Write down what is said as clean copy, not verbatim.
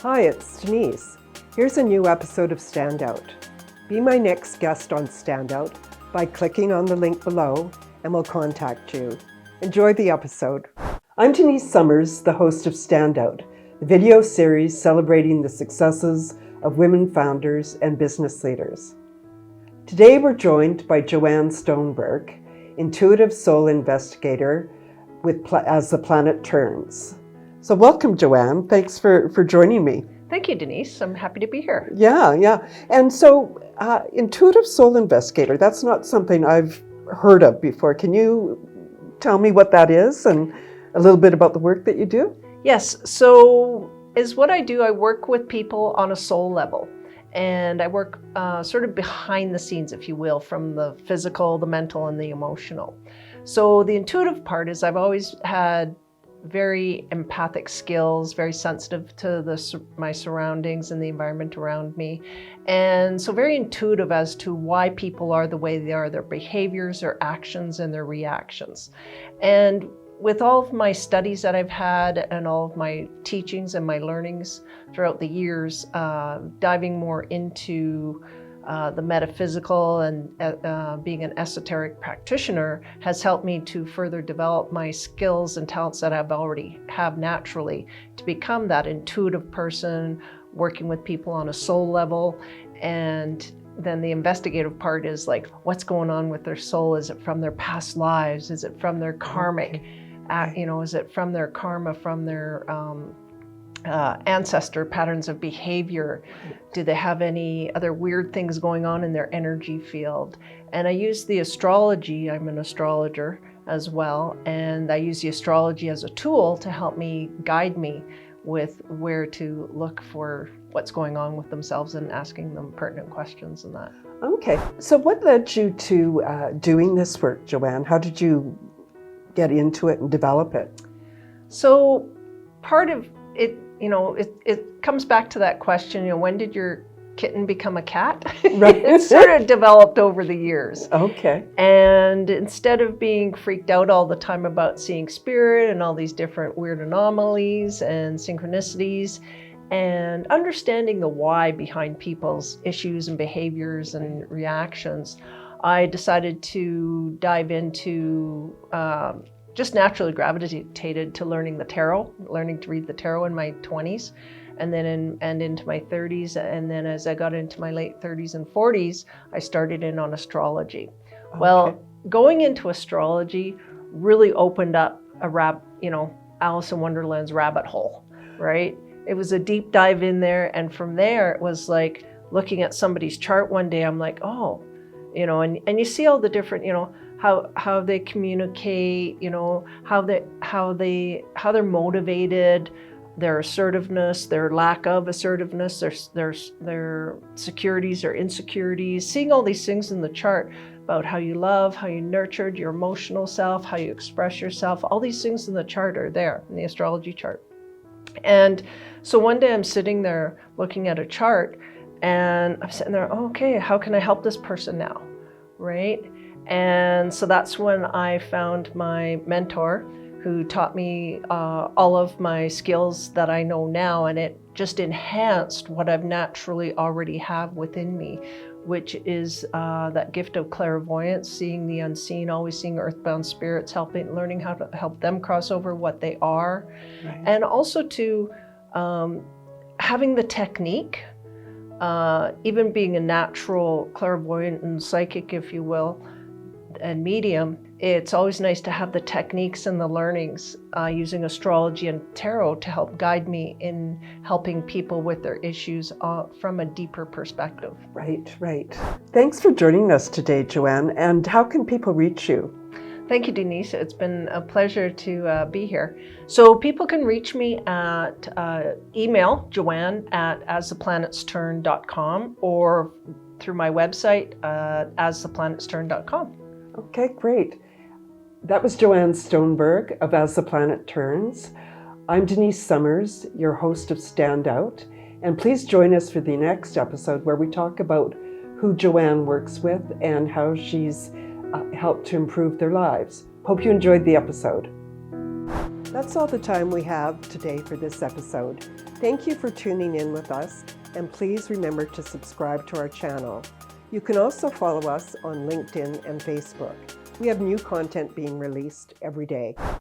Hi, it's Denise. Here's a new episode of Standout. Be my next guest on Standout by clicking on the link below and we'll contact you. Enjoy the episode. I'm Denise Summers, the host of Standout, the video series celebrating the successes of women founders and business leaders. Today we're joined by JoAnn STONEBERG, intuitive soul investigator with As the Planet Turns. So welcome, JoAnn. Thanks for joining me. Thank you, Denise. I'm happy to be here. Yeah. And so intuitive soul investigator, that's not something I've heard of before. Can you tell me what that is and a little bit about the work that you do? Yes. So what I do, I work with people on a soul level. And I work sort of behind the scenes, if you will, from the physical, the mental, and the emotional. So the intuitive part is I've always had very empathic skills, very sensitive to my surroundings and the environment around me. And so very intuitive as to why people are the way they are, their behaviors, their actions, and their reactions. And with all of my studies that I've had and all of my teachings and my learnings throughout the years, diving more into the metaphysical and being an esoteric practitioner has helped me to further develop my skills and talents that I've already have naturally to become that intuitive person, working with people on a soul level. And then the investigative part is like, what's going on with their soul? Is it from their past lives? Is it from their karmic? Is it from their karma, from their ancestor patterns of behavior? Do they have any other weird things going on in their energy field? And I use the astrology, I'm an astrologer as well, and I use the astrology as a tool to help me guide me with where to look for what's going on with themselves and asking them pertinent questions and that. Okay, so what led you to doing this work, JoAnn? How did you get into it and develop it? So part of it, it comes back to that question, when did your kitten become a cat? Right. It sort of developed over the years. Okay. And instead of being freaked out all the time about seeing spirit and all these different weird anomalies and synchronicities, and understanding the why behind people's issues and behaviors and reactions, I decided to dive into just naturally gravitated to learning the tarot, learning to read the tarot in my 20s, and then into my 30s. And then as I got into my late 30s and 40s, I started in on astrology. Okay. Well, going into astrology really opened up Alice in Wonderland's rabbit hole, right? It was a deep dive in there. And from there, it was like looking at somebody's chart one day, I'm like, oh, and you see all the different, how they communicate, how they're motivated, their assertiveness, their lack of assertiveness, their securities or insecurities, seeing all these things in the chart about how you love, how you nurtured your emotional self, how you express yourself, all these things in the chart are there in the astrology chart. And so one day I'm sitting there looking at a chart and I'm sitting there, okay, how can I help this person now, right? And so that's when I found my mentor who taught me all of my skills that I know now, and it just enhanced what I've naturally already have within me, which is that gift of clairvoyance, seeing the unseen, always seeing earthbound spirits, learning how to help them cross over what they are, right. And also to having the technique, even being a natural clairvoyant and psychic, if you will, and medium, it's always nice to have the techniques and the learnings using astrology and tarot to help guide me in helping people with their issues from a deeper perspective. Right. Thanks for joining us today, JoAnn. And how can people reach you? Thank you, Denise. It's been a pleasure to be here. So people can reach me at email, JoAnn at astheplanetsturn.com, or through my website, astheplanetsturn.com. Okay, great. That was JoAnn STONEBERG of As the Planet Turns. I'm Denise Summers, your host of Standout, and please join us for the next episode where we talk about who JoAnn works with and how she's helped to improve their lives. Hope you enjoyed the episode. That's all the time we have today for this episode. Thank you for tuning in with us, and please remember to subscribe to our channel. You can also follow us on LinkedIn and Facebook. We have new content being released every day.